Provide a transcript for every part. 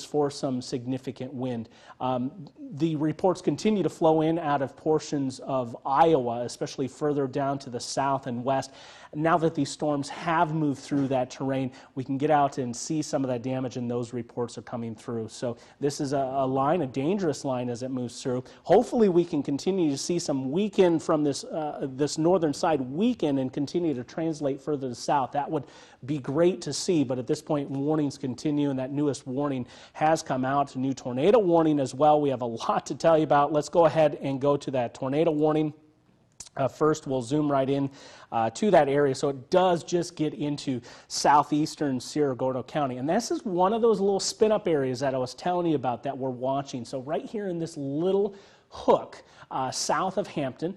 for some significant wind. The reports continue to flow in out of portions of Iowa, especially further down to the south and west. Now that these storms have moved through that terrain, we can get out and see some of that damage, and those reports are coming through. So this is a line, a dangerous line as it moves through. Hopefully we can continue to see some weaken from this, this northern side weaken and continue to translate further to south. That would be great to see, but at this point warnings continue, and that newest warning has come out, a new tornado warning as well. We have a lot to tell you about. Let's go ahead and go to that tornado warning. First, we'll zoom right in to that area. So it does just get into southeastern Cerro Gordo County. And this is one of those little spin-up areas that I was telling you about that we're watching. So right here in this little hook south of Hampton,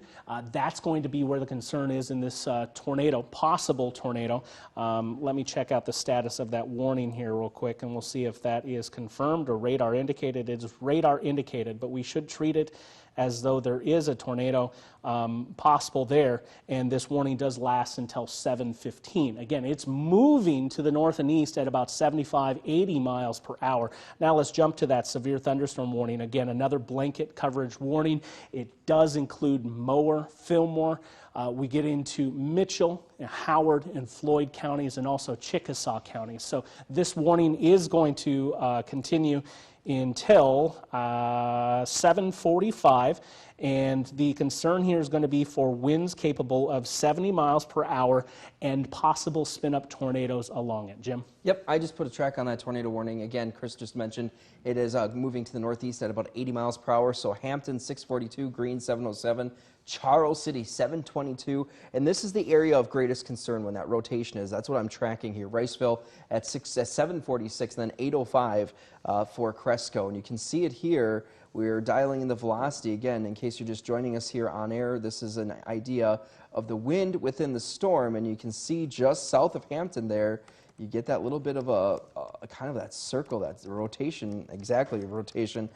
that's going to be where the concern is in this tornado, possible tornado. Let me check out the status of that warning here real quick, and we'll see if that is confirmed or radar indicated. It's radar indicated, but we should treat it as though there is a tornado possible there, and this warning does last until 7:15. Again, it's moving to the north and east at about 75, 80 miles per hour. Now let's jump to that severe thunderstorm warning. Again, another blanket coverage warning. It does include Mower, Fillmore. We get into Mitchell, Howard, and Floyd counties, and also Chickasaw County. So this warning is going to continue until 7:45, and the concern here is going to be for winds capable of 70 miles per hour and possible spin-up tornadoes along it. Jim? Yep, I just put a track on that tornado warning. Again, Chris just mentioned it is moving to the northeast at about 80 miles per hour. So Hampton 642, Greene 707, Charles City 722, and this is the area of greatest concern when that rotation is. That's what I'm tracking here. Riceville at 746, and then 805 for Cresco, and you can see it here. We're dialing in the velocity again. In case you're just joining us here on air, this is an idea of the wind within the storm, and you can see just south of Hampton there, you get that little bit of a kind of that circle, that rotation, exactly rotation,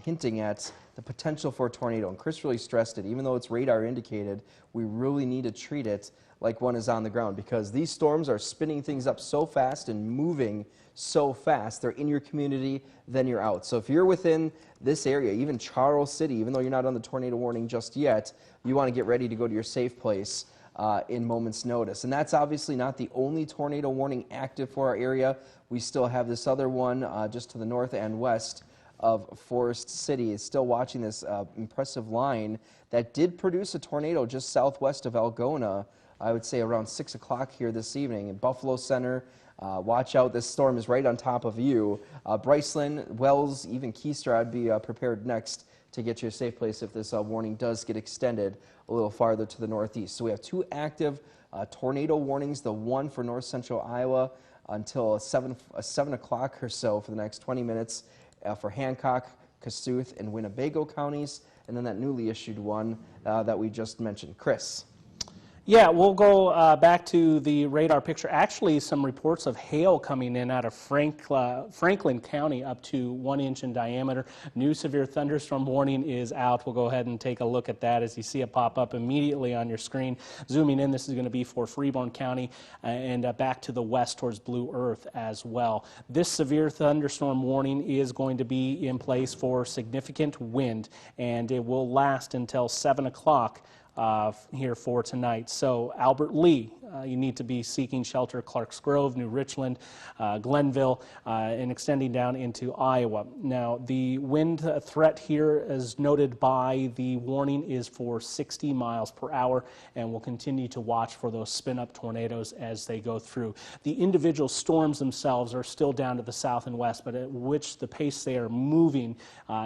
hinting at the potential for a tornado. And Chris really stressed it. Even though it's radar indicated, we really need to treat it like one is on the ground, because these storms are spinning things up so fast and moving so fast. They're in your community, then you're out. So if you're within this area, even Charles City, even though you're not on the tornado warning just yet, you want to get ready to go to your safe place in moments notice. And that's obviously not the only tornado warning active for our area. We still have this other one just to the north and west of Forest City. It's still watching this impressive line that did produce a tornado just southwest of Algona, I would say around 6 o'clock here this evening. In Buffalo Center, watch out, this storm is right on top of you. Bryceland, Wells, even Keister, I'd be prepared next to get you a safe place if this warning does get extended a little farther to the northeast. So we have two active tornado warnings, the one for north central Iowa until 7 o'clock or so for the next 20 minutes for Hancock, Kossuth, and Winnebago counties, and then that newly issued one that we just mentioned. Chris? Yeah, we'll go back to the radar picture. Actually, some reports of hail coming in out of Franklin County up to 1 inch in diameter. New severe thunderstorm warning is out. We'll go ahead and take a look at that as you see it pop up immediately on your screen. Zooming in, this is going to be for Freeborn County and back to the west towards Blue Earth as well. This severe thunderstorm warning is going to be in place for significant wind, and it will last until 7 o'clock. Here for tonight. So Albert Lee, you need to be seeking shelter. Clarks Grove, New Richland, Glenville, and extending down into Iowa. Now the wind threat here, as noted by the warning, is for 60 miles per hour, and we'll continue to watch for those spin-up tornadoes as they go through. The individual storms themselves are still down to the south and west, but at which the pace they are moving,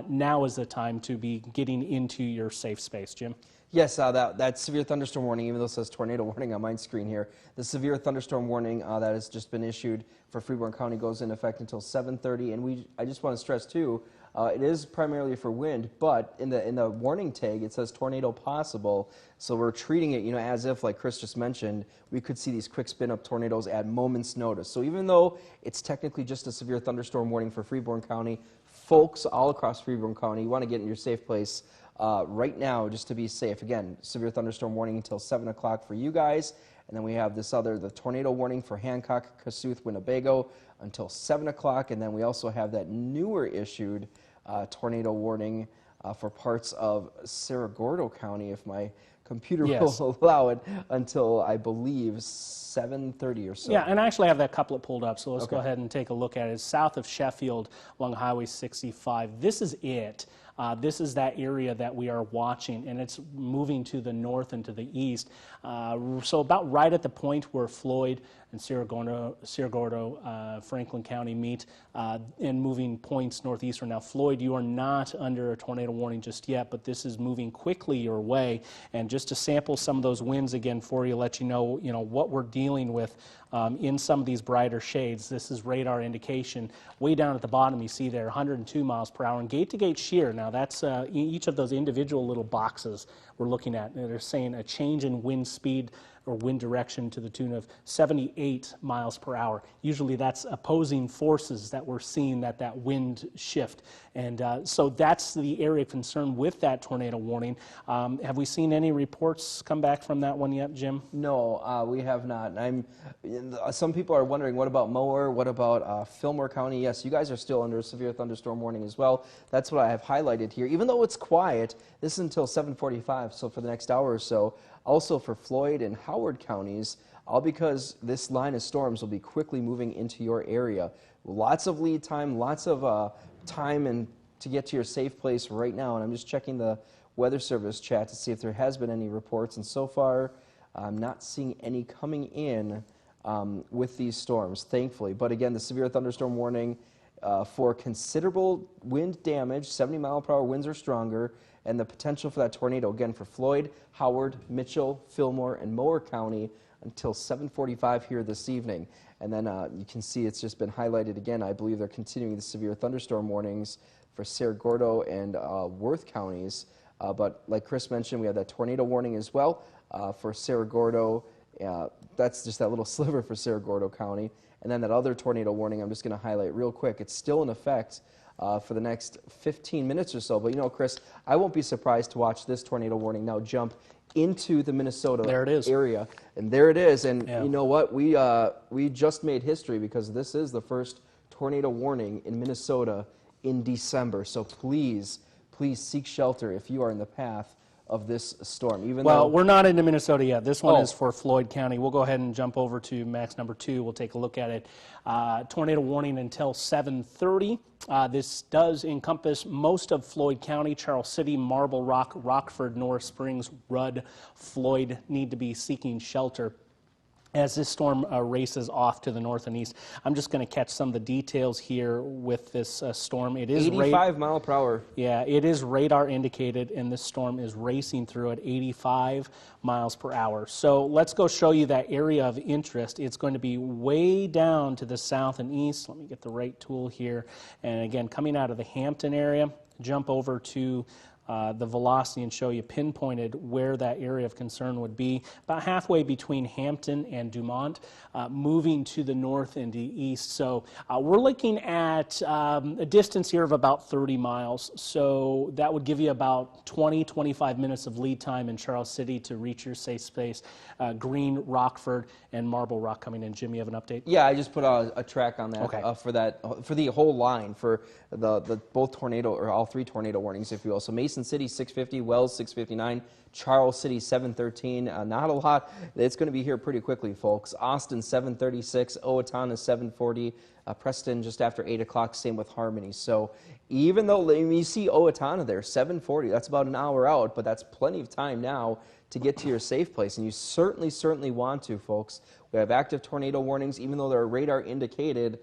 now is the time to be getting into your safe space. Jim? Yes, that severe thunderstorm warning, even though it says tornado warning on my screen here, the severe thunderstorm warning that has just been issued for Freeborn County goes into effect until 7:30. And I just want to stress too, it is primarily for wind, but in the warning tag it says tornado possible. So we're treating it, as if, like Chris just mentioned, we could see these quick spin-up tornadoes at moments' notice. So even though it's technically just a severe thunderstorm warning for Freeborn County, folks all across Freeborn County, you want to get in your safe place right now, just to be safe. Again, severe thunderstorm warning until 7 o'clock for you guys. And then we have the tornado warning for Hancock, Kossuth, Winnebago until 7 o'clock. And then we also have that newer issued tornado warning for parts of Cerro Gordo County, if my computer will allow it, until I believe 7:30 or so. Yeah, and I actually have that couplet pulled up, so let's go ahead and take a look at it. It's south of Sheffield along Highway 65. This is it. This is that area that we are watching, and it's moving to the north and to the east. So about right at the point where Floyd and Cerro Gordo, Franklin County meet, and moving points northeastern. Now, Floyd, you are not under a tornado warning just yet, but this is moving quickly your way. And just to sample some of those winds again for you, let you know what we're dealing with in some of these brighter shades. This is radar indication. Way down at the bottom, you see there 102 miles per hour, and gate-to-gate shear. Now, that's each of those individual little boxes we're looking at. And they're saying a change in wind speed or wind direction to the tune of 78 miles per hour. Usually that's opposing forces that we're seeing that wind shift. And so that's the area of concern with that tornado warning. Have we seen any reports come back from that one yet, Jim? No, we have not. Some people are wondering, what about Mower? What about Fillmore County? Yes, you guys are still under a severe thunderstorm warning as well. That's what I have highlighted here. Even though it's quiet, this is until 7:45, so for the next hour or so. Also for Floyd and Howard counties, all because this line of storms will be quickly moving into your area. Lots of lead time, lots of time to get to your safe place right now. And I'm just checking the Weather Service chat to see if there has been any reports. And so far, I'm not seeing any coming in with these storms, thankfully. But again, the severe thunderstorm warning for considerable wind damage, 70-mile-per-hour winds or stronger, and the potential for that tornado, again, for Floyd, Howard, Mitchell, Fillmore, and Mower County until 7:45 here this evening. And then you can see it's just been highlighted again. I believe they're continuing the severe thunderstorm warnings for Cerro Gordo and Worth counties. But like Chris mentioned, we have that tornado warning as well for Cerro Gordo. That's just that little sliver for Cerro Gordo County. And then that other tornado warning I'm just going to highlight real quick. It's still in effect for the next 15 minutes or so. But Chris, I won't be surprised to watch this tornado warning now jump into the Minnesota area. And there it is. And you know what? We just made history because this is the first tornado warning in Minnesota in December. So please seek shelter if you are in the path of this storm. Well, we're not into Minnesota yet. This one is for Floyd County. We'll go ahead and jump over to max number 2. We'll take a look at it. Tornado warning until 7:30. This does encompass most of Floyd County, Charles City, Marble Rock, Rockford, Norris Springs, Rudd, Floyd need to be seeking shelter as this storm races off to the north and east. I'm just going to catch some of the details here with this storm. It is 85 mile per hour. Yeah, it is radar indicated, and this storm is racing through at 85 miles per hour. So let's go show you that area of interest. It's going to be way down to the south and east. Let me get the right tool here. And again, coming out of the Hampton area, jump over to the velocity and show you pinpointed where that area of concern would be. About halfway between Hampton and Dumont, moving to the north and the east. So we're looking at a distance here of about 30 miles. So that would give you about 20-25 minutes of lead time in Charles City to reach your safe space. Greene, Rockford, and Marble Rock coming in. Jim, you have an update? Yeah, I just put a track on that for the whole line for the both tornado or all 3 tornado warnings, if you will. So Mason City 650, Wells 659, Charles City 713. Not a lot. It's going to be here pretty quickly, folks. Austin 736, Owatonna 740, Preston just after 8 o'clock. Same with Harmony. So even though you see Owatonna there 740, that's about an hour out, but that's plenty of time now to get to your safe place, and you certainly want to, folks. We have active tornado warnings, even though they're radar indicated.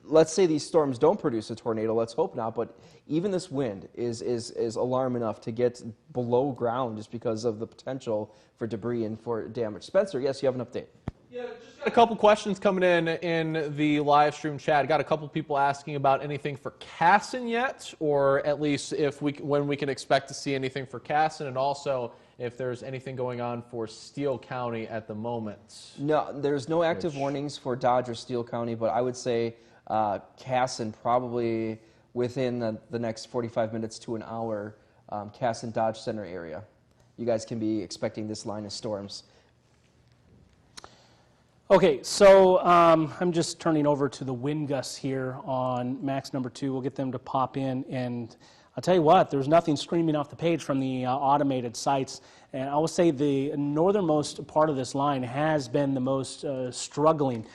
Let's say these storms don't produce a tornado, let's hope not, but even this wind is alarm enough to get below ground just because of the potential for debris and for damage. Spencer, yes, you have an update. Yeah, just got a couple questions coming in the live stream chat. Got a couple people asking about anything for Casson yet, or at least when we can expect to see anything for Casson, and also if there's anything going on for Steele County at the moment. No, there's no active warnings for Dodge or Steele County, but I would say Casson probably within the next 45 minutes to an hour Cass and Dodge Center area. You guys can be expecting this line of storms. Okay, so I'm just turning over to the wind gusts here on max number 2. We'll get them to pop in, and I'll tell you what, there's nothing screaming off the page from the automated sites. And I will say the northernmost part of this line has been the most struggling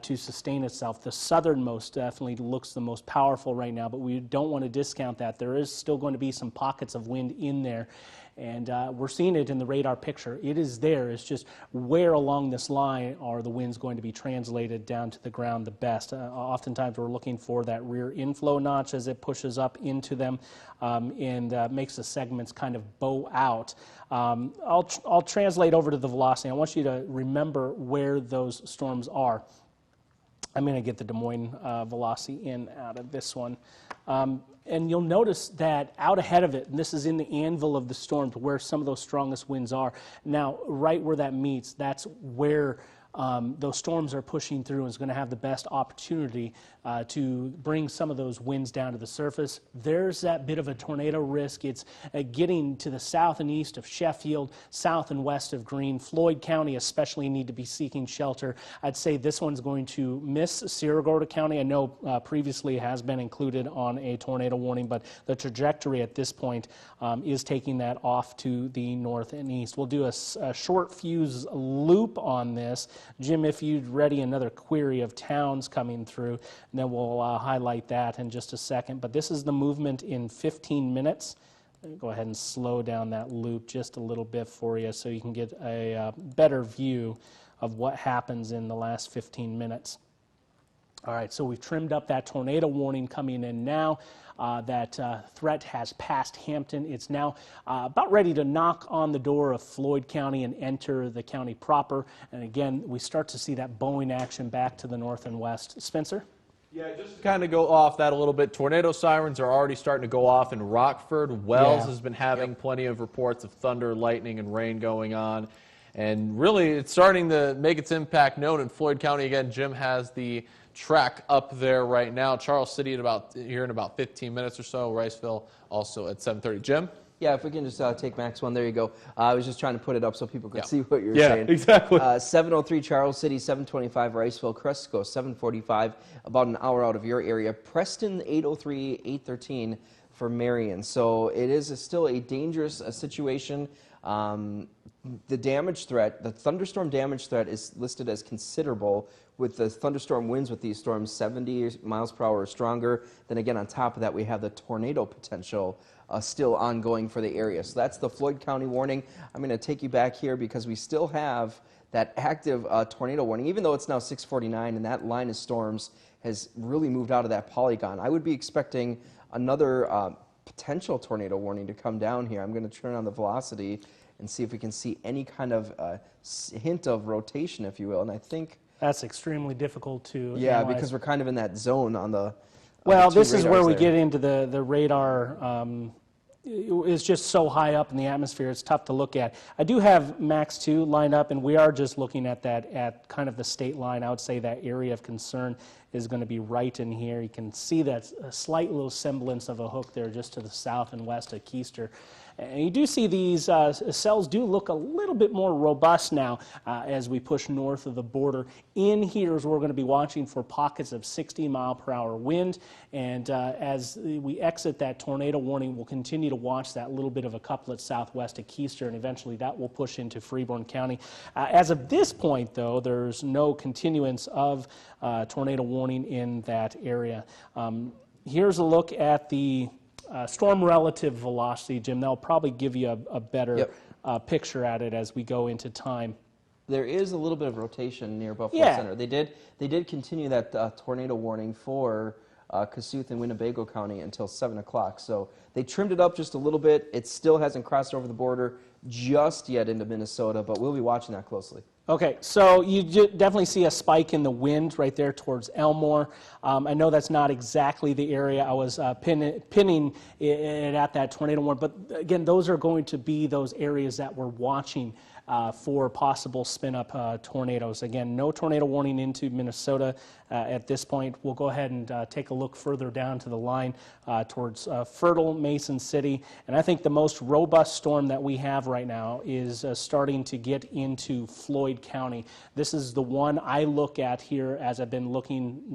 to sustain itself. The southernmost definitely looks the most powerful right now, but we don't want to discount that. There is still going to be some pockets of wind in there. And we're seeing it in the radar picture. It is there. It's just where along this line are the winds going to be translated down to the ground the best. Oftentimes we're looking for that rear inflow notch as it pushes up into them and makes the segments kind of bow out. I'll translate over to the velocity. I want you to remember where those storms are. I'm going to get the Des Moines velocity in out of this one. And you'll notice that out ahead of it, and this is in the anvil of the storm to where some of those strongest winds are. Now, right where that meets, that's where those storms are pushing through and is going to have the best opportunity to bring some of those winds down to the surface. There's that bit of a tornado risk. It's getting to the south and east of Sheffield, south and west of Greene. Floyd County especially need to be seeking shelter. I'd say this one's going to miss Sierra Gorda County. I know previously it has been included on a tornado warning, but the trajectory at this point is taking that off to the north and east. We'll do a short fuse loop on this. Jim, if you'd ready another query of towns coming through, and then we'll highlight that in just a second. But this is the movement in 15 minutes. Go ahead and slow down that loop just a little bit for you so you can get a better view of what happens in the last 15 minutes. All right, so we've trimmed up that tornado warning coming in now. That threat has passed Hampton. It's now about ready to knock on the door of Floyd County and enter the county proper. And again, we start to see that bowing action back to the north and west. Spencer? Yeah, just to kind of go off that a little bit, tornado sirens are already starting to go off in Rockford. Wells has been having plenty of reports of thunder, lightning, and rain going on. And really, it's starting to make its impact known in Floyd County. Again, Jim has the track up there right now. Charles City here in about 15 minutes or so. Riceville also at 7:30. Jim? Yeah, if we can just take Max 1, there you go. I was just trying to put it up so people could see what you're saying. Yeah, exactly. 7:03 Charles City, 7:25 Riceville, Cresco 7:45, about an hour out of your area. Preston 8:03, 8:13 for Marion. So it is still a dangerous situation. The damage threat, the thunderstorm damage threat is listed as considerable with the thunderstorm winds with these storms 70 miles per hour or stronger. Then again, on top of that, we have the tornado potential still ongoing for the area. So that's the Floyd County warning. I'm going to take you back here because we still have that active tornado warning, even though it's now 6:49 and that line of storms has really moved out of that polygon. I would be expecting another potential tornado warning to come down here. I'm going to turn on the velocity and see if we can see any kind of hint of rotation, if you will. And I think that's extremely difficult to analyze. Because we're kind of in that zone on the well, this is where we get into the radar. It's just so high up in the atmosphere, it's tough to look at. I do have Max 2 lined up, and we are just looking at that at kind of the state line. I would say that area of concern is going to be right in here. You can see that a slight little semblance of a hook there just to the south and west of Keister. And you do see these cells do look a little bit more robust now as we push north of the border. In here is where we're going to be watching for pockets of 60-mile-per-hour wind. And as we exit that tornado warning, we'll continue to watch that little bit of a couplet southwest of Keister, and eventually that will push into Freeborn County. As of this point, though, there's no continuance of tornado warning in that area. Here's a look at the storm relative velocity, Jim. That'll probably give you a better picture at it as we go into time. There is a little bit of rotation near Buffalo Center. They did continue that tornado warning for Kossuth and Winnebago County until 7 o'clock. So they trimmed it up just a little bit. It still hasn't crossed over the border just yet into Minnesota, but we'll be watching that closely. Okay, so you definitely see a spike in the wind right there towards Elmore. I know that's not exactly the area I was pinning it at that tornado warning, but again, those are going to be those areas that we're watching for possible spin-up tornadoes. Again, no tornado warning into Minnesota at this point. We'll go ahead and take a look further down to the line towards fertile Mason City. And I think the most robust storm that we have right now is starting to get into Floyd County. This is the one I look at here as I've been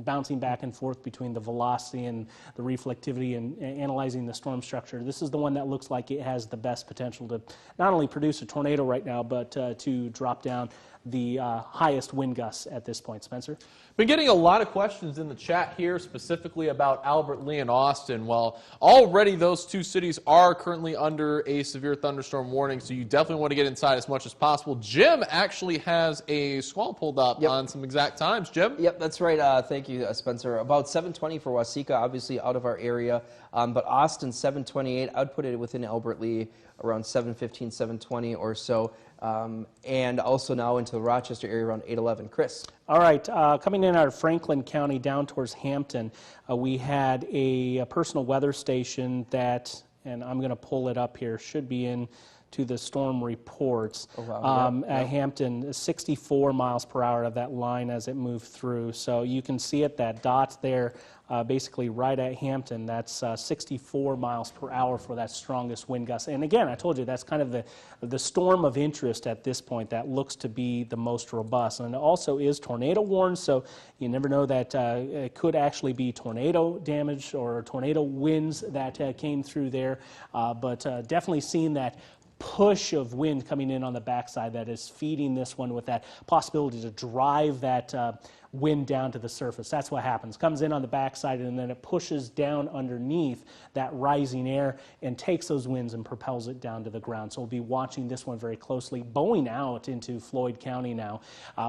bouncing back and forth between the velocity and the reflectivity and analyzing the storm structure. This is the one that looks like it has the best potential to not only produce a tornado right now, but to drop down the highest wind gusts at this point. Spencer? Been getting a lot of questions in the chat here, specifically about Albert Lee and Austin. Well, already those two cities are currently under a severe thunderstorm warning, so you definitely want to get inside as much as possible. Jim actually has a squall pulled up on some exact times. Jim? Yep, that's right. Thank you, Spencer. About 7:20 for Waseca, obviously out of our area, but Austin 7:28. I would put it within Albert Lee around 7:15, 7:20 or so, and also now into the Rochester area around 8:11. Chris? All right, coming in out of Franklin County down towards Hampton, we had a personal weather station that, and I'm going to pull it up here, should be in to the storm reports. Oh, wow. At Hampton, 64 miles per hour of that line as it moved through. So you can see it, that dot there, basically right at Hampton. That's 64 miles per hour for that strongest wind gust. And again, I told you, that's kind of the storm of interest at this point that looks to be the most robust. And it also is tornado warned, so you never know that it could actually be tornado damage or tornado winds that came through there. But definitely seeing that push of wind coming in on the backside that is feeding this one with that possibility to drive that wind down to the surface. That's what happens. Comes in on the backside and then it pushes down underneath that rising air and takes those winds and propels it down to the ground. So we'll be watching this one very closely, bowing out into Floyd County now.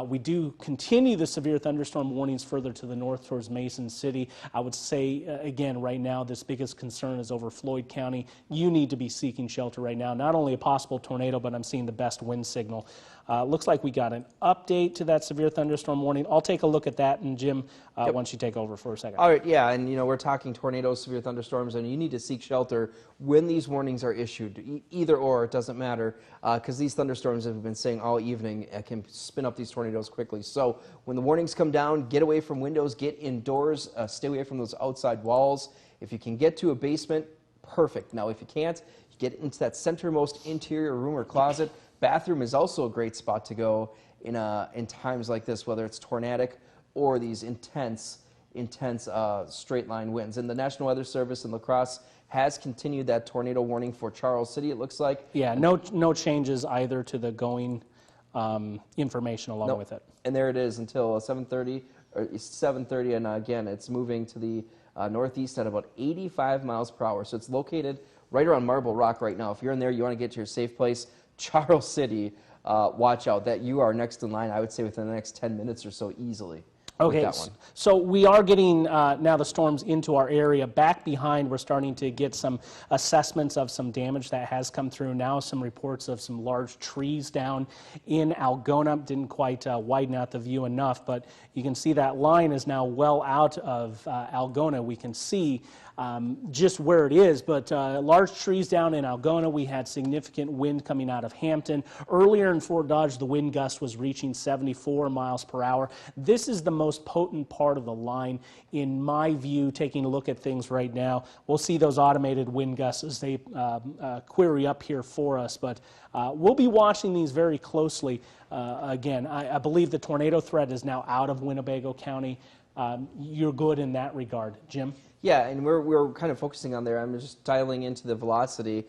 We do continue the severe thunderstorm warnings further to the north towards Mason City. I would say, again, right now, this biggest concern is over Floyd County. You need to be seeking shelter right now. Not only a possible tornado, but I'm seeing the best wind signal. Looks like we got an update to that severe thunderstorm warning. I'll take a look at that, and Jim, once you take over for a second. All right, yeah, and we're talking tornadoes, severe thunderstorms, and you need to seek shelter when these warnings are issued. Either or, it doesn't matter, because these thunderstorms, have been saying all evening, can spin up these tornadoes quickly. So when the warnings come down, get away from windows, get indoors, stay away from those outside walls. If you can get to a basement, perfect. Now, if you can't, you get into that centermost interior room or closet. Bathroom is also a great spot to go in times like this, whether it's tornadic or these intense straight line winds. And the National Weather Service in La Crosse has continued that tornado warning for Charles City, it looks like. Yeah, no changes either to the going information along with it. And there it is until 7:30, and again, it's moving to the northeast at about 85 miles per hour. So it's located right around Marble Rock right now. If you're in there, you want to get to your safe place, Charles City, watch out. That you are next in line, I would say, within the next 10 minutes or so easily. Okay, so we are getting now the storms into our area. Back behind, we're starting to get some assessments of some damage that has come through now, some reports of some large trees down in Algona. Didn't quite widen out the view enough, but you can see that line is now well out of Algona. We can see just where it is, but large trees down in Algona. We had significant wind coming out of Hampton. Earlier in Fort Dodge, the wind gust was reaching 74 miles per hour. This is the most potent part of the line, in my view, taking a look at things right now. We'll see those automated wind gusts as they query up here for us, but we'll be watching these very closely. Again, I believe the tornado threat is now out of Winnebago County. You're good in that regard. Jim? Yeah, and we're kind of focusing on there. I'm just dialing into the velocity.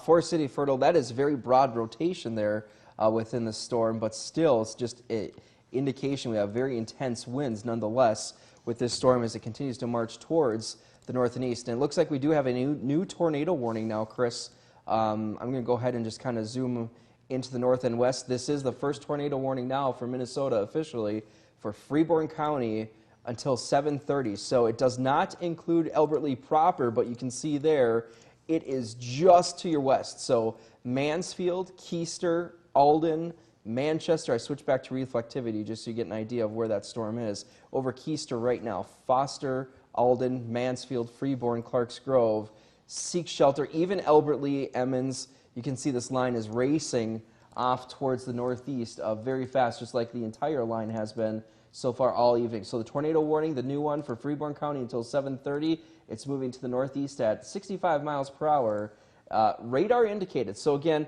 Forest City, Fertile, that is very broad rotation there within the storm, but still it's just an indication we have very intense winds nonetheless with this storm as it continues to march towards the north and east. And it looks like we do have a new tornado warning now, Chris. I'm going to go ahead and just kind of zoom into the north and west. This is the first tornado warning now for Minnesota officially for Freeborn County until 7:30. So it does not include Albert Lee proper, but you can see there it is just to your west. So Mansfield, Keister, Alden, Manchester. I switch back to reflectivity just so you get an idea of where that storm is. Over Keister right now, Foster, Alden, Mansfield, Freeborn, Clarks Grove. Seek shelter. Even Albert Lee, Emmons, you can see this line is racing off towards the northeast very fast, just like the entire line has been so far all evening. So the tornado warning, the new one for Freeborn County until 7:30. It's moving to the northeast at 65 miles per hour. Radar indicated. So again,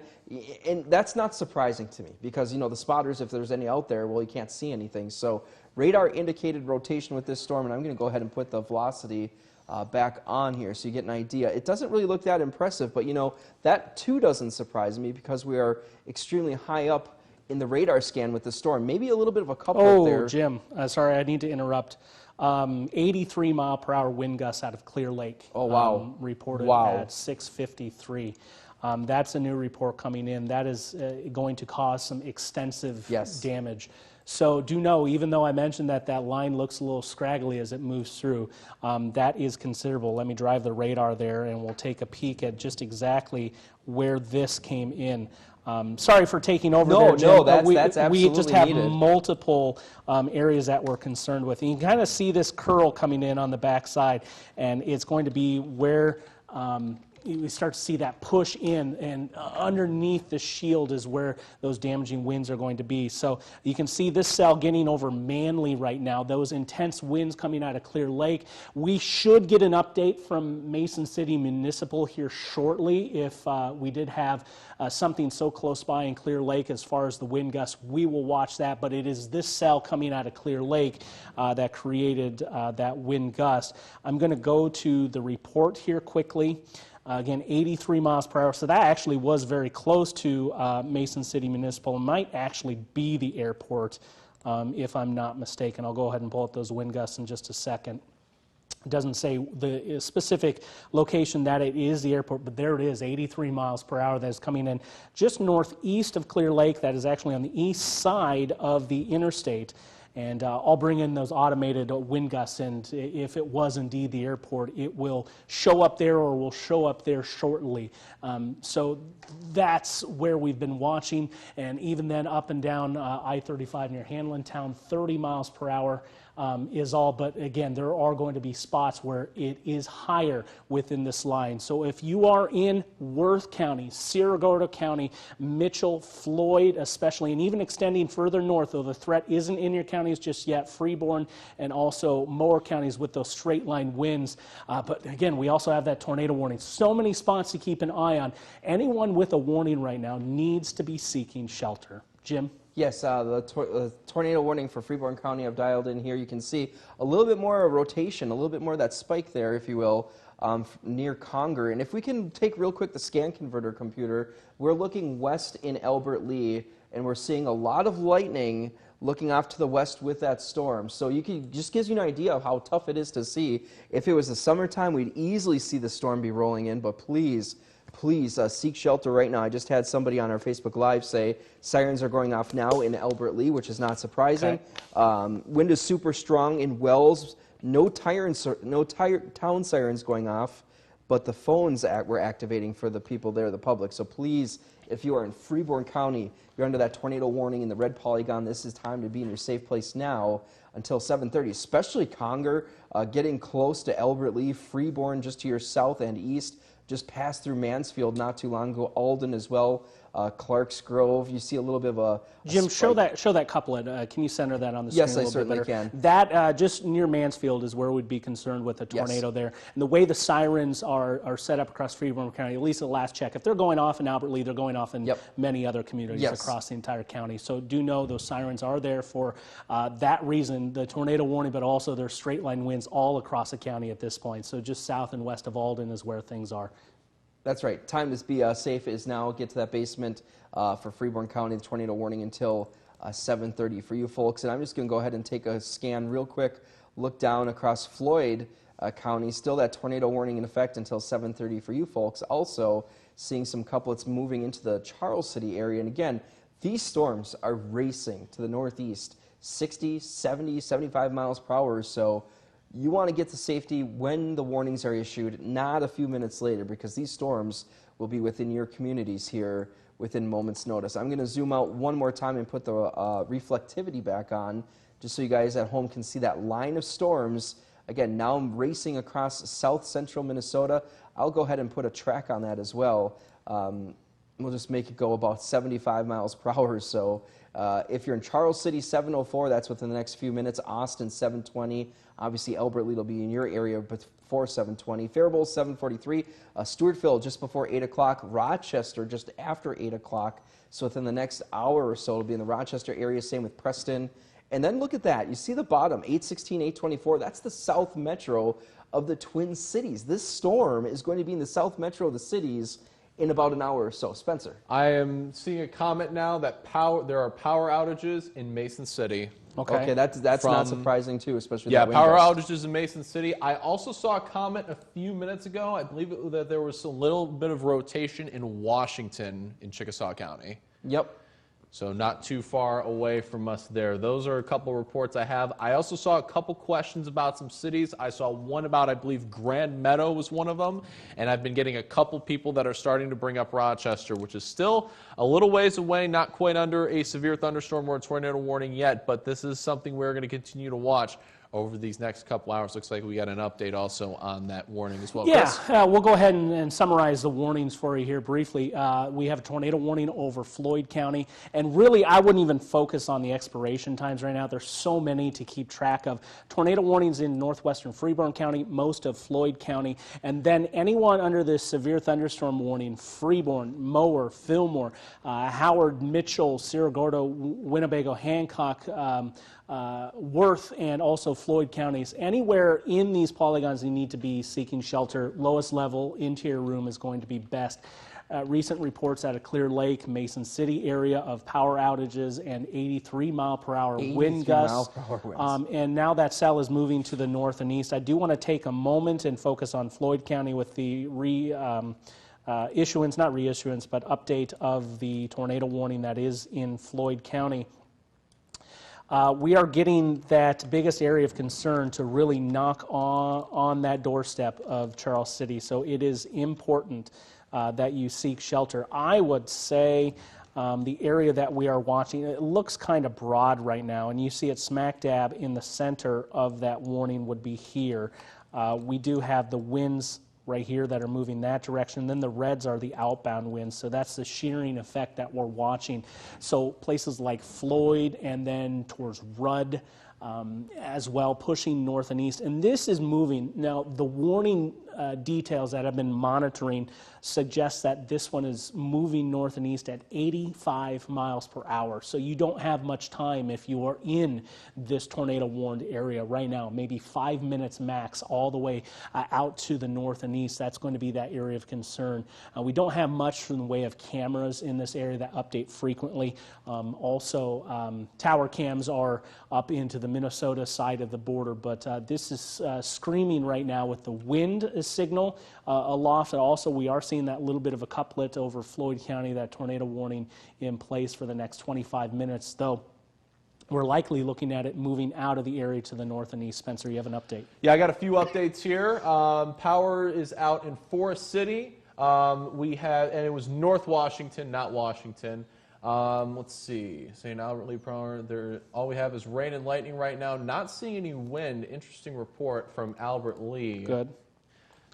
and that's not surprising to me because, you know, the spotters, if there's any out there, well, you can't see anything. So radar indicated rotation with this storm, and I'm going to go ahead and put the velocity back on here so you get an idea. It doesn't really look that impressive, but, you know, that too doesn't surprise me because we are extremely high up in the radar scan with the storm. Maybe a little bit of a couple up there. Oh, Jim, sorry, I need to interrupt. 83-mile-per-hour wind gusts out of Clear Lake. Oh, wow. Reported Wow. at 6:53. That's a new report coming in. That is going to cause some extensive damage. So do know, even though I mentioned that that line looks a little scraggly as it moves through, that is considerable. Let me drive the radar there, and we'll take a peek at just exactly where this came in. Sorry for taking over there, Jim. No, that's absolutely we just have needed. multiple areas that we're concerned with. And you can kind of see this curl coming in on the backside, and it's going to be where we start to see that push in, and underneath the shield is where those damaging winds are going to be. So you can see this cell getting over Manly right now, those intense winds coming out of Clear Lake. We should get an update from Mason City Municipal here shortly if we did have something so close by in Clear Lake as far as the wind gusts. We will watch that, but it is this cell coming out of Clear Lake that created that wind gust. I'm going to go to the report here quickly. Again, 83 miles per hour. So that actually was very close to Mason City Municipal. It might actually be the airport, if I'm not mistaken. I'll go ahead and pull up those wind gusts in just a second. It doesn't say the specific location that it is the airport, but there it is, 83 miles per hour that is coming in just northeast of Clear Lake. That is actually on the east side of the interstate. And I'll bring in those automated wind gusts, and if it was indeed the airport, it will show up there or will show up there shortly. So that's where we've been watching, and even then up and down I-35 near Hanlon Town, 30 miles per hour is all, but again, there are going to be spots where it is higher within this line. So if you are in Worth County, Sierra Gorda County, Mitchell, Floyd especially, and even extending further north, though the threat isn't in your counties just yet, Freeborn and also Mower counties with those straight line winds. But again, we also have that tornado warning. So many spots to keep an eye on. Anyone with a warning right now needs to be seeking shelter. Jim? Yes, the tornado warning for Freeborn County I've dialed in here. You can see a little bit more rotation, a little bit more of that spike there, if you will, near Conger. And if we can take real quick the scan converter computer, we're looking west in Albert Lee, and we're seeing a lot of lightning looking off to the west with that storm. So you can just gives you an idea of how tough it is to see. If it was the summertime, we'd easily see the storm be rolling in, but please seek shelter right now. I just had somebody on our Facebook Live say sirens are going off now in Albert Lee, which is not surprising. Okay. Wind is super strong in Wells. No town sirens going off, but the phones we're activating for the people there, the public. So please, if you are in Freeborn County, you're under that tornado warning in the red polygon, this is time to be in your safe place now until 7:30, especially Conger, getting close to Albert Lee, Freeborn just to your south and east. Just passed through Mansfield not too long ago, Alden as well, Clark's Grove. You see a little bit of a Jim, show that couplet. Can you center that on the screen yes, a little I certainly bit better? can. That just near Mansfield is where we'd be concerned with a tornado there. And the way the sirens are set up across Freeborn County, at least at the last check, if they're going off in Albert Lee, they're going off in many other communities across the entire county. So do know those sirens are there for that reason, the tornado warning, but also there's straight line winds all across the county at this point. So just south and west of Alden is where things are. That's right. Time to be safe is now. Get to that basement for Freeborn County. The tornado warning until 7:30 for you folks. And I'm just going to go ahead and take a scan real quick. Look down across Floyd County. Still that tornado warning in effect until 7:30 for you folks. Also seeing some couplets moving into the Charles City area. And again, these storms are racing to the northeast, 60, 70, 75 miles per hour or so. You want to get to safety when the warnings are issued, not a few minutes later, because these storms will be within your communities here within moments' notice. I'm going to zoom out one more time and put the reflectivity back on, just so you guys at home can see that line of storms. Again, now I'm racing across south central Minnesota. I'll go ahead and put a track on that as well. We'll just make it go about 75 miles per hour or so. If you're in Charles City, 7:04, that's within the next few minutes. Austin, 7:20. Obviously, Albert Lee will be in your area before 7:20. Faribault, 7:43. Stewartville, just before 8 o'clock. Rochester, just after 8 o'clock. So within the next hour or so, it'll be in the Rochester area. Same with Preston. And then look at that. You see the bottom, 8:16, 8:24. That's the South Metro of the Twin Cities. This storm is going to be in the South Metro of the cities in about an hour or so. Spencer. I am seeing a comment now that there are power outages in Mason City. Okay, that's not surprising too, especially yeah, that power wind gust. outages in Mason City. I also saw a comment a few minutes ago. I believe that there was a little bit of rotation in Washington in Chickasaw County. Yep. So not too far away from us there. Those are a couple reports I have. I also saw a couple questions about some cities. I saw one about, I believe, Grand Meadow was one of them. And I've been getting a couple people that are starting to bring up Rochester, which is still a little ways away, not quite under a severe thunderstorm or a tornado warning yet. But this is something we're going to continue to watch over these next couple hours. Looks like we got an update also on that warning as well. Yeah, we'll go ahead and summarize the warnings for you here briefly. We have a tornado warning over Floyd County, and really I wouldn't even focus on the expiration times right now. There's so many to keep track of. Tornado warnings in northwestern Freeborn County, most of Floyd County, and then anyone under this severe thunderstorm warning, Freeborn, Mower, Fillmore, Howard, Mitchell, Cerro Gordo, Winnebago, Hancock, Worth, and also Floyd counties. Anywhere in these polygons you need to be seeking shelter. Lowest level, interior room is going to be best. Recent reports out of Clear Lake, Mason City area of power outages and 83-mile-per-hour wind gusts. And now that cell is moving to the north and east. I do want to take a moment and focus on Floyd County with the issuance, not reissuance, but update of the tornado warning that is in Floyd County. We are getting that biggest area of concern to really knock on that doorstep of Charles City. So it is important that you seek shelter. I would say the area that we are watching, it looks kind of broad right now, and you see it smack dab in the center of that warning would be here. We do have the winds right here that are moving that direction. Then the reds are the outbound winds, so that's the shearing effect that we're watching. So places like Floyd and then towards Rudd as well, pushing north and east. And this is moving. Now, the warning details that I've been monitoring suggest that this one is moving north and east at 85 miles per hour. So you don't have much time if you are in this tornado warned area right now, maybe 5 minutes max all the way out to the north and east. That's going to be that area of concern. We don't have much in the way of cameras in this area that update frequently. Also, tower cams are up into the Minnesota side of the border, but this is screaming right now with the wind signal aloft, and also we are seeing that little bit of a couplet over Floyd County, that tornado warning in place for the next 25 minutes, though we're likely looking at it moving out of the area to the north and east. Spencer, you have an update? Yeah, I got a few updates here. Power is out in Forest City. We have, and it was North Washington, not Washington. Let's see, St. Albert Lee Power, all we have is rain and lightning right now. Not seeing any wind. Interesting report from Albert Lee. Good.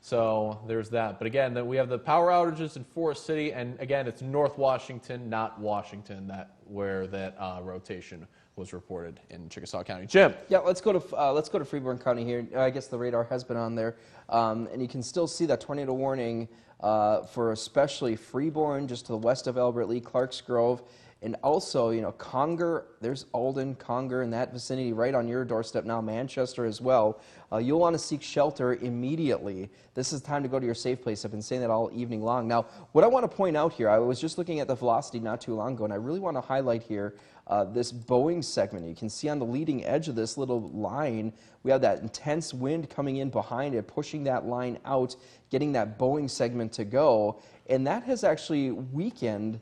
So there's that. But again, we have the power outages in Forest City, and again, it's North Washington, not Washington, where that rotation was reported in Chickasaw County. Jim. Yeah, let's go to Freeborn County here. I guess the radar has been on there, and you can still see that tornado warning for especially Freeborn, just to the west of Albert Lee, Clarks Grove, and also, you know, Conger. There's Alden, Conger in that vicinity, right on your doorstep now. Manchester as well. You'll want to seek shelter immediately. This is time to go to your safe place. I've been saying that all evening long. Now, what I want to point out here, I was just looking at the velocity not too long ago, and I really want to highlight here this Boeing segment. You can see on the leading edge of this little line, we have that intense wind coming in behind it, pushing that line out, getting that Boeing segment to go, and that has actually weakened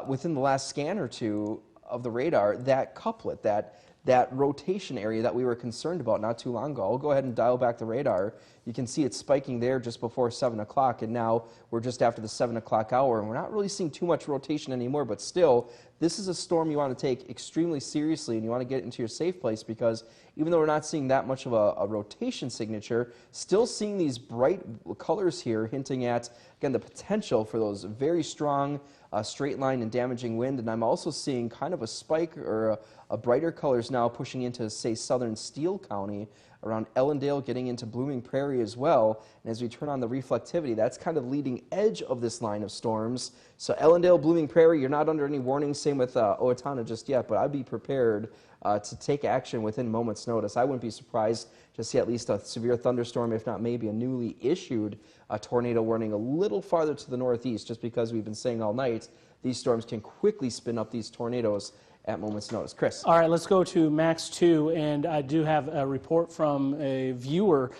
within the last scan or two of the radar, that couplet, that rotation area that we were concerned about not too long ago. I'll go ahead and dial back the radar. You can see it spiking there just before 7 o'clock, and now we're just after the 7 o'clock hour, and we're not really seeing too much rotation anymore, but still, this is a storm you want to take extremely seriously, and you want to get into your safe place, because even though we're not seeing that much of a rotation signature, still seeing these bright colors here hinting at, again, the potential for those very strong straight line and damaging wind. And I'm also seeing kind of a spike or a brighter colors now pushing into, say, southern Steele County, around Ellendale, getting into Blooming Prairie as well. And as we turn on the reflectivity, that's kind of leading edge of this line of storms. So Ellendale, Blooming Prairie, you're not under any warning. Same with Owatonna just yet, but I'd be prepared to take action within moments' notice. I wouldn't be surprised to see at least a severe thunderstorm, if not maybe a newly issued tornado warning a little farther to the northeast, just because we've been saying all night these storms can quickly spin up these tornadoes at moment's notice. Chris. All right, let's go to Max 2, and I do have a report from a viewer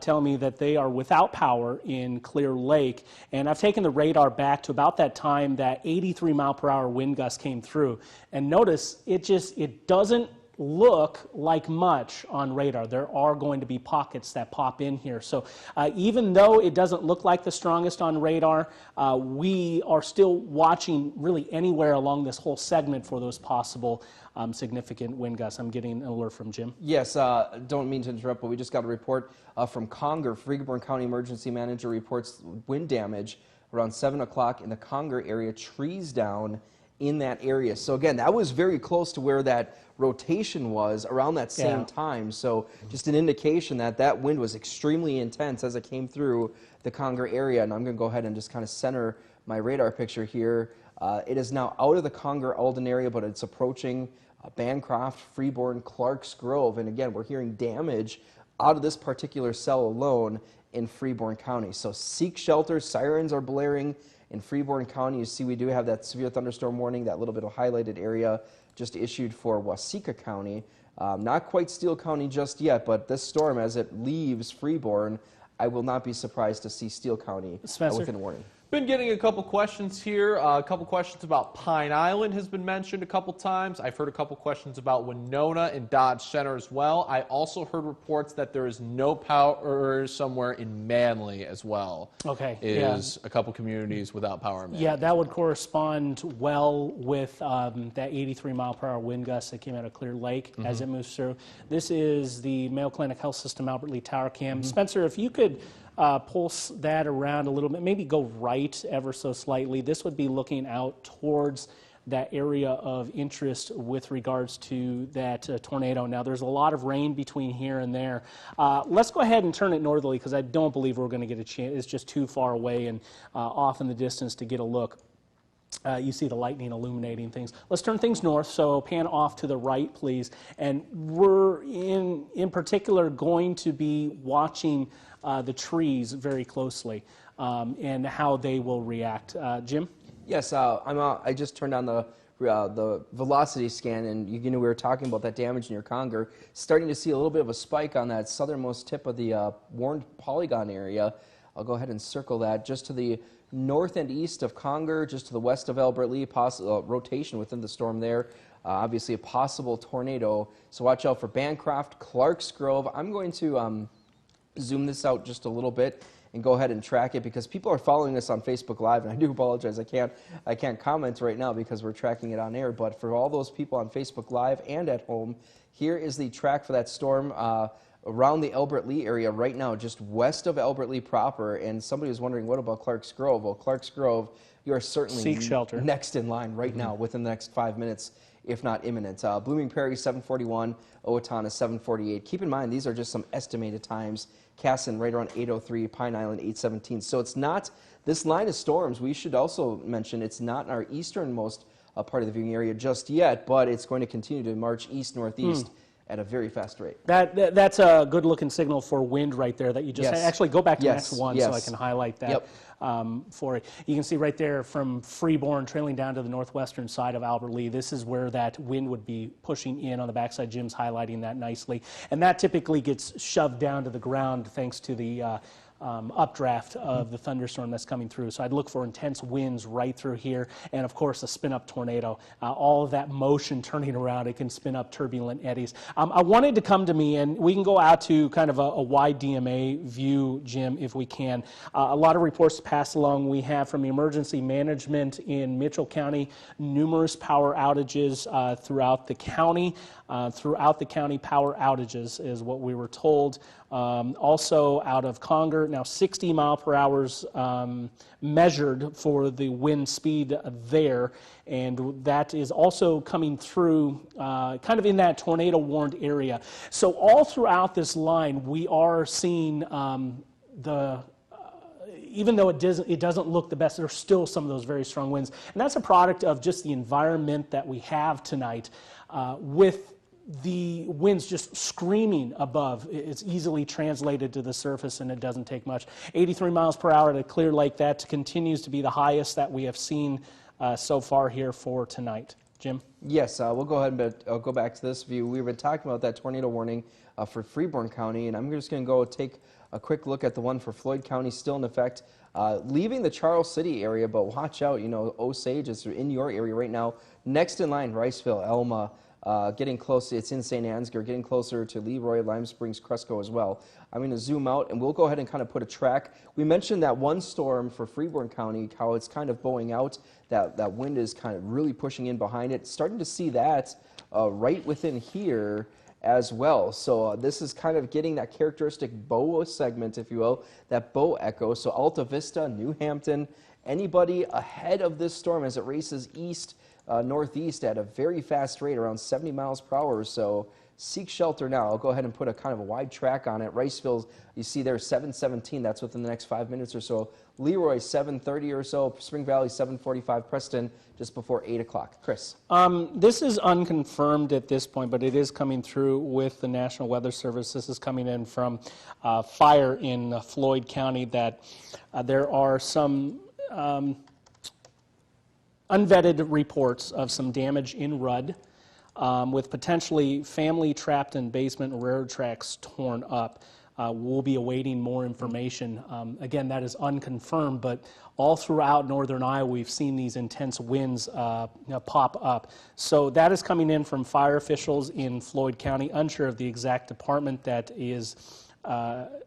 telling me that they are without power in Clear Lake, and I've taken the radar back to about that time that 83-mile-per-hour wind gust came through, and notice it doesn't look like much on radar. There are going to be pockets that pop in here. So even though it doesn't look like the strongest on radar, we are still watching really anywhere along this whole segment for those possible significant wind gusts. I'm getting an alert from Jim. Yes, don't mean to interrupt, but we just got a report from Conger. Freeborn County Emergency Manager reports wind damage around 7 o'clock in the Conger area, trees down in that area. So again, that was very close to where that rotation was around that same time. So just an indication that that wind was extremely intense as it came through the Conger area. And I'm going to go ahead and just kind of center my radar picture here. It is now out of the Conger-Alden area, but it's approaching Bancroft, Freeborn, Clarks Grove. And again, we're hearing damage out of this particular cell alone in Freeborn County. So seek shelter. Sirens are blaring in Freeborn County. You see we do have that severe thunderstorm warning, that little bit of highlighted area just issued for Waseca County. Not quite Steele County just yet, but this storm, as it leaves Freeborn, I will not be surprised to see Steele County within warning. Been getting a couple questions here. A couple questions about Pine Island has been mentioned a couple times. I've heard a couple questions about Winona and Dodge Center as well. I also heard reports that there is no power somewhere in Manly as well. Okay. Is a couple communities without power in Manly. Yeah, that would correspond well with that 83-mile-per-hour wind gust that came out of Clear Lake as it moves through. This is the Mayo Clinic Health System Albert Lee Tower Cam. Spencer, if you could pulse that around a little bit, maybe go right ever so slightly. This would be looking out towards that area of interest with regards to that tornado. Now, there's a lot of rain between here and there. Let's go ahead and turn it northerly, because I don't believe we're going to get a chance. It's just too far away and off in the distance to get a look. You see the lightning illuminating things. Let's turn things north, so pan off to the right, please. And we're in particular going to be watching the trees very closely and how they will react. Jim? Yes, I just turned on the velocity scan, and we were talking about that damage in your Conger. Starting to see a little bit of a spike on that southernmost tip of the warned polygon area. I'll go ahead and circle that just to the north and east of Conger, just to the west of Albert Lee, rotation within the storm there. Obviously a possible tornado, so watch out for Bancroft, Clarks Grove. I'm going to zoom this out just a little bit and go ahead and track it, because people are following us on Facebook Live, and I do apologize, I can't comment right now because we're tracking it on air, but for all those people on Facebook Live and at home, here is the track for that storm around the Albert Lee area right now, just west of Albert Lee proper. And somebody was wondering, what about Clarks Grove? Well, Clarks Grove, you are certainly seek shelter next in line right now within the next 5 minutes, if not imminent. Blooming Prairie 741, Owatonna 748. Keep in mind, these are just some estimated times. Casson right around 803, Pine Island 817. So it's not, this line of storms, we should also mention, it's not in our easternmost part of the viewing area just yet, but it's going to continue to march east-northeast at a very fast rate. That's a good-looking signal for wind right there that you just actually go back to the next one so I can highlight that for it. You can see right there from Freeborn trailing down to the northwestern side of Albert Lee. This is where that wind would be pushing in on the backside. Jim's highlighting that nicely. And that typically gets shoved down to the ground thanks to the updraft of the thunderstorm that's coming through. So I'd look for intense winds right through here, and of course a spin-up tornado. All of that motion turning around, it can spin up turbulent eddies. I wanted to come to me, and we can go out to kind of a wide DMA view, Jim, if we can. A lot of reports to pass along. We have from emergency management in Mitchell County, numerous power outages throughout the county. Power outages is what we were told. Also out of Conger, now 60 mile per hours measured for the wind speed there, and that is also coming through kind of in that tornado warned area. So all throughout this line, we are seeing even though it doesn't look the best, there's still some of those very strong winds. And that's a product of just the environment that we have tonight with the winds just screaming above. It's easily translated to the surface, and it doesn't take much. 83 miles per hour at a Clear Lake, that continues to be the highest that we have seen so far here for tonight. Jim? Yes, we'll go ahead and I'll go back to this view. We've been talking about that tornado warning for Freeborn County, and I'm just going to go take a quick look at the one for Floyd County, still in effect. Leaving the Charles City area, but watch out, Osage is in your area right now. Next in line, Riceville, Elma, getting close, it's in St. Ansgar, getting closer to Leroy, Lime Springs, Cresco as well. I'm going to zoom out, and we'll go ahead and kind of put a track. We mentioned that one storm for Freeborn County, how it's kind of bowing out, that wind is kind of really pushing in behind it. Starting to see that right within here as well. So this is kind of getting that characteristic bow segment, if you will, that bow echo. So Alta Vista, New Hampton, anybody ahead of this storm as it races east, northeast at a very fast rate, around 70 miles per hour or so, seek shelter now. I'll go ahead and put a kind of a wide track on it. Riceville, you see there, 7:17. That's within the next 5 minutes or so. Leroy, 7:30 or so. Spring Valley, 7:45. Preston, just before 8 o'clock. Chris? This is unconfirmed at this point, but it is coming through with the National Weather Service. This is coming in from fire in Floyd County, that there are some unvetted reports of some damage in Rudd, with potentially family trapped in basement and railroad tracks torn up. We'll be awaiting more information. Again, that is unconfirmed, but all throughout northern Iowa, we've seen these intense winds pop up. So that is coming in from fire officials in Floyd County. Unsure of the exact department that is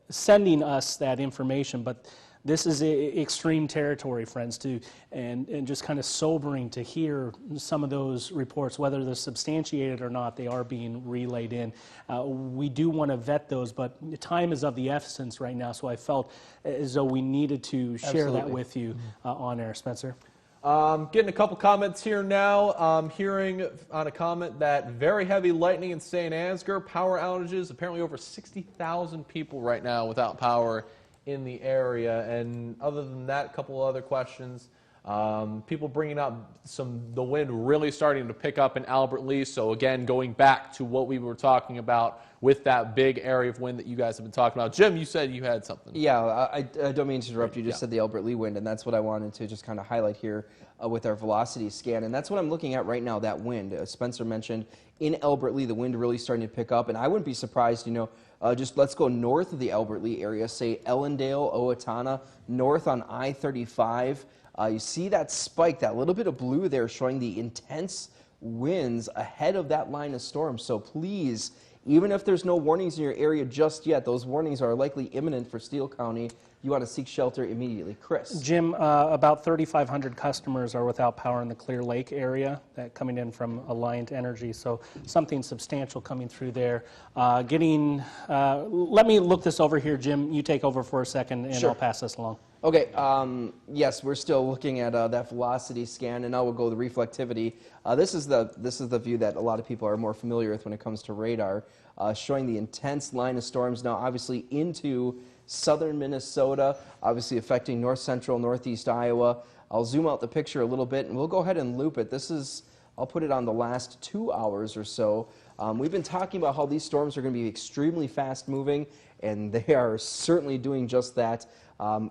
sending us that information, but this is extreme territory, friends, and just kind of sobering to hear some of those reports, whether they're substantiated or not. They are being relayed in. We do want to vet those, but time is of the essence right now, so I felt as though we needed to share that with you on air. Spencer? Getting a couple comments here now. Hearing on a comment that very heavy lightning in St. Ansgar, power outages, apparently over 60,000 people right now without power in the area. And other than that, a couple other questions. People bringing up the wind really starting to pick up in Albert Lee. So again, going back to what we were talking about with that big area of wind that you guys have been talking about. Jim, you said you had something. Yeah, I don't mean to interrupt you. Just said the Albert Lee wind, and that's what I wanted to just kind of highlight here with our velocity scan. And that's what I'm looking at right now, that wind. Spencer mentioned in Albert Lee, the wind really starting to pick up. And I wouldn't be surprised, just let's go north of the Albert Lee area, say Ellendale, Owatonna, north on I-35. You see that spike, that little bit of blue there showing the intense winds ahead of that line of storm. So please, even if there's no warnings in your area just yet, those warnings are likely imminent for Steele County. You want to seek shelter immediately. Chris? Jim, about 3,500 customers are without power in the Clear Lake area, that coming in from Alliant Energy, so something substantial coming through there. Let me look this over here, Jim. You take over for a second, and Sure. I'll pass this along. Okay, yes, we're still looking at that velocity scan, and now we'll go to the reflectivity. This is the view that a lot of people are more familiar with when it comes to radar, showing the intense line of storms now obviously into southern Minnesota, obviously affecting north central, northeast Iowa. I'll zoom out the picture a little bit, and we'll go ahead and loop it. I'll put it on the last 2 hours or so. We've been talking about how these storms are going to be extremely fast moving, and they are certainly doing just that.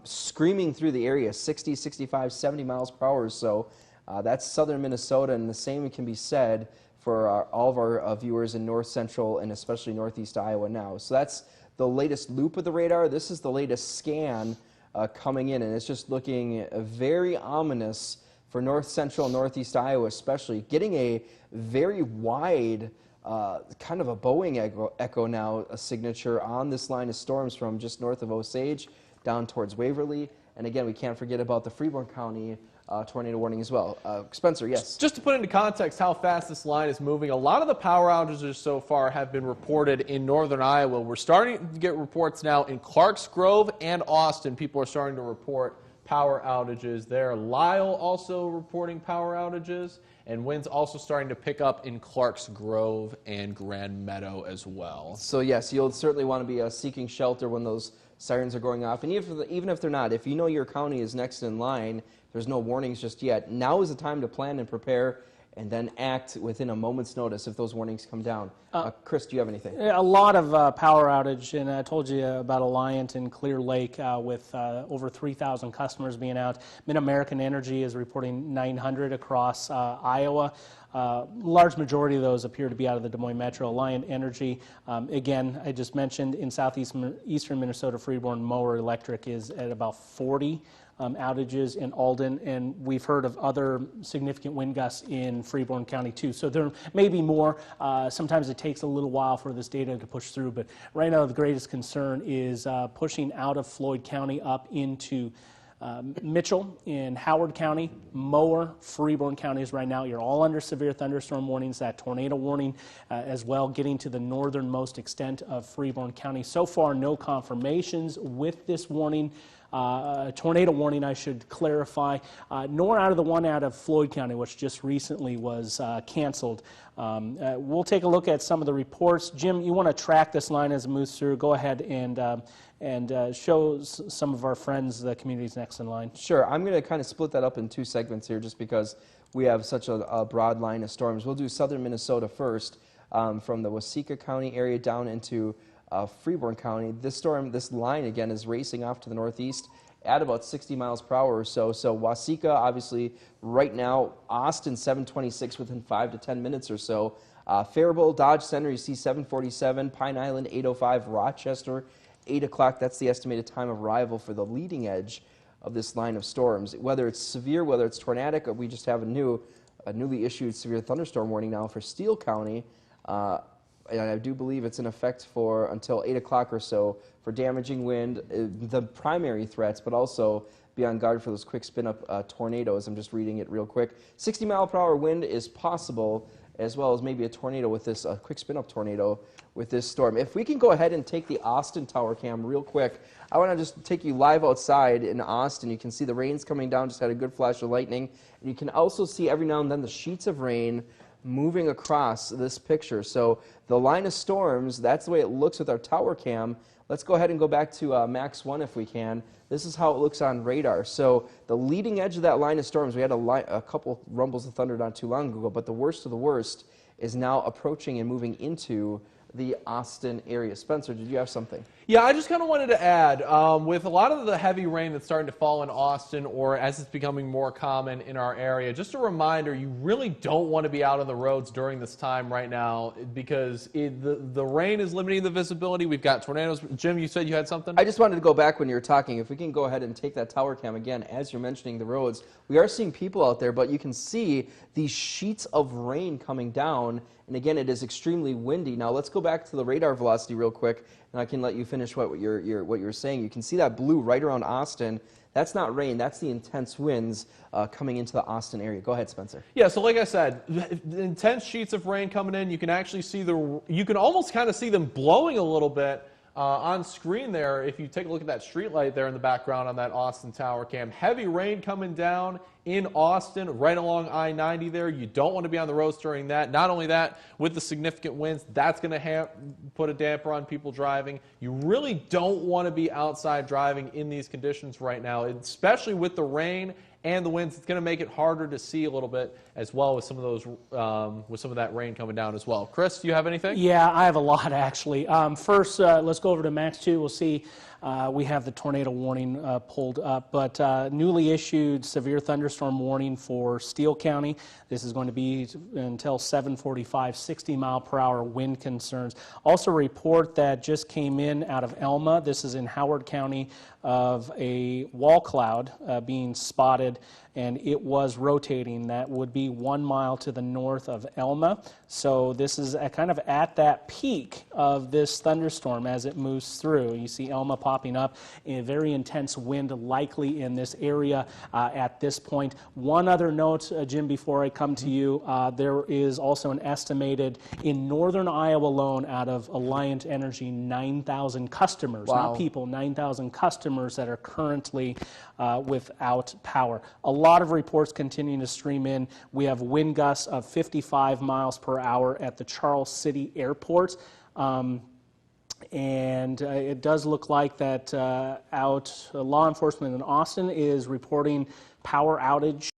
Screaming through the area, 60, 65, 70 miles per hour or so. That's southern Minnesota, and the same can be said for all of our viewers in north central and especially northeast Iowa now. So that's the latest loop of the radar. This is the latest scan coming in, and it's just looking very ominous for north central, northeast Iowa especially. Getting a very wide, kind of a Boeing echo now, a signature on this line of storms from just north of Osage down towards Waverly. And again, we can't forget about the Freeborn County tornado warning as well. Spencer, yes? Just to put into context how fast this line is moving, a lot of the power outages so far have been reported in northern Iowa. We're starting to get reports now in Clarks Grove and Austin. People are starting to report power outages there. Lyle also reporting power outages, and winds also starting to pick up in Clarks Grove and Grand Meadow as well. So yes, you'll certainly want to be seeking shelter when those sirens are going off. And even if they're not, if you know your county is next in line, there's no warnings just yet, now is the time to plan and prepare and then act within a moment's notice if those warnings come down. Chris, do you have anything? A lot of power outage, and I told you about Alliant and Clear Lake with over 3,000 customers being out. Mid-American Energy is reporting 900 across Iowa. Large majority of those appear to be out of the Des Moines Metro. Alliant Energy, again, I just mentioned in southeastern Minnesota, Freeborn Mower Electric is at about 40 outages in Alden, and we've heard of other significant wind gusts in Freeborn County too. So there may be more. Sometimes it takes a little while for this data to push through, but right now the greatest concern is pushing out of Floyd County up into Mitchell in Howard County, Mower, Freeborn counties right now. You're all under severe thunderstorm warnings, that tornado warning as well, getting to the northernmost extent of Freeborn County. So far, no confirmations with this warning. Tornado warning, I should clarify, nor out of the one out of Floyd County, which just recently was canceled. We'll take a look at some of the reports. Jim, you want to track this line as it moves through. Go ahead and show some of our friends, the communities next in line. Sure. I'm going to kind of split that up in two segments here just because we have such a broad line of storms. We'll do southern Minnesota first, from the Waseca County area down into Freeborn County. This line again is racing off to the northeast at about 60 miles per hour or so. So Waseca, obviously, right now, Austin 726 within 5 to 10 minutes or so. Faribault, Dodge Center, you see 747. Pine Island 805. Rochester 8 o'clock. That's the estimated time of arrival for the leading edge of this line of storms. Whether it's severe, whether it's tornadic, or we just have a newly issued severe thunderstorm warning now for Steele County. And I do believe it's in effect for until 8 o'clock or so for damaging wind, the primary threats, but also be on guard for those quick spin-up tornadoes. I'm just reading it real quick. 60-mile-per-hour wind is possible, as well as maybe a tornado with this, quick spin-up tornado with this storm. If we can go ahead and take the Austin tower cam real quick, I want to just take you live outside in Austin. You can see the rain's coming down, just had a good flash of lightning. And you can also see every now and then the sheets of rain moving across this picture. So the line of storms, that's the way it looks with our tower cam. Let's go ahead and go back to Max 1 if we can. This is how it looks on radar. So the leading edge of that line of storms, we had a couple rumbles of thunder not too long ago, but the worst of the worst is now approaching and moving into the Austin area. Spencer, did you have something? Yeah, I just kind of wanted to add, with a lot of the heavy rain that's starting to fall in Austin, or as it's becoming more common in our area, just a reminder, you really don't want to be out on the roads during this time right now because the rain is limiting the visibility. We've got tornadoes. Jim, you said you had something? I just wanted to go back when you were talking. If we can go ahead and take that tower cam again, as you're mentioning the roads, we are seeing people out there, but you can see these sheets of rain coming down. And again, it is extremely windy. Now let's go back to the radar velocity real quick, and I can let you finish what you're saying. You can see that blue right around Austin. That's not rain. That's the intense winds coming into the Austin area. Go ahead, Spencer. Yeah. So, like I said, the intense sheets of rain coming in. You can actually see you can almost kind of see them blowing a little bit on screen there. If you take a look at that street light there in the background on that Austin tower cam, heavy rain coming down in Austin, right along I-90 there. You don't want to be on the roads during that. Not only that, with the significant winds, that's going to put a damper on people driving. You really don't want to be outside driving in these conditions right now, especially with the rain and the winds. It's going to make it harder to see a little bit as well with some of those, with some of that rain coming down as well. Chris, do you have anything? Yeah, I have a lot actually. First, let's go over to Max 2. We'll see we have the tornado warning pulled up. But newly issued severe thunderstorm warning for Steele County. This is going to be until 7:45, 60-mile-per-hour wind concerns. Also, a report that just came in out of Elma. This is in Howard County, of a wall cloud being spotted, and it was rotating. That would be 1 mile to the north of Elma. So this is kind of at that peak of this thunderstorm as it moves through. You see Elma popping up, a very intense wind likely in this area at this point. One other note, Jim, before I come to you, there is also an estimated, in northern Iowa alone, out of Alliant Energy, 9,000 customers, Wow. not people, 9,000 customers that are currently without power. A lot of reports continuing to stream in. We have wind gusts of 55 miles per hour at the Charles City Airport. And it does look like that law enforcement in Austin is reporting power outage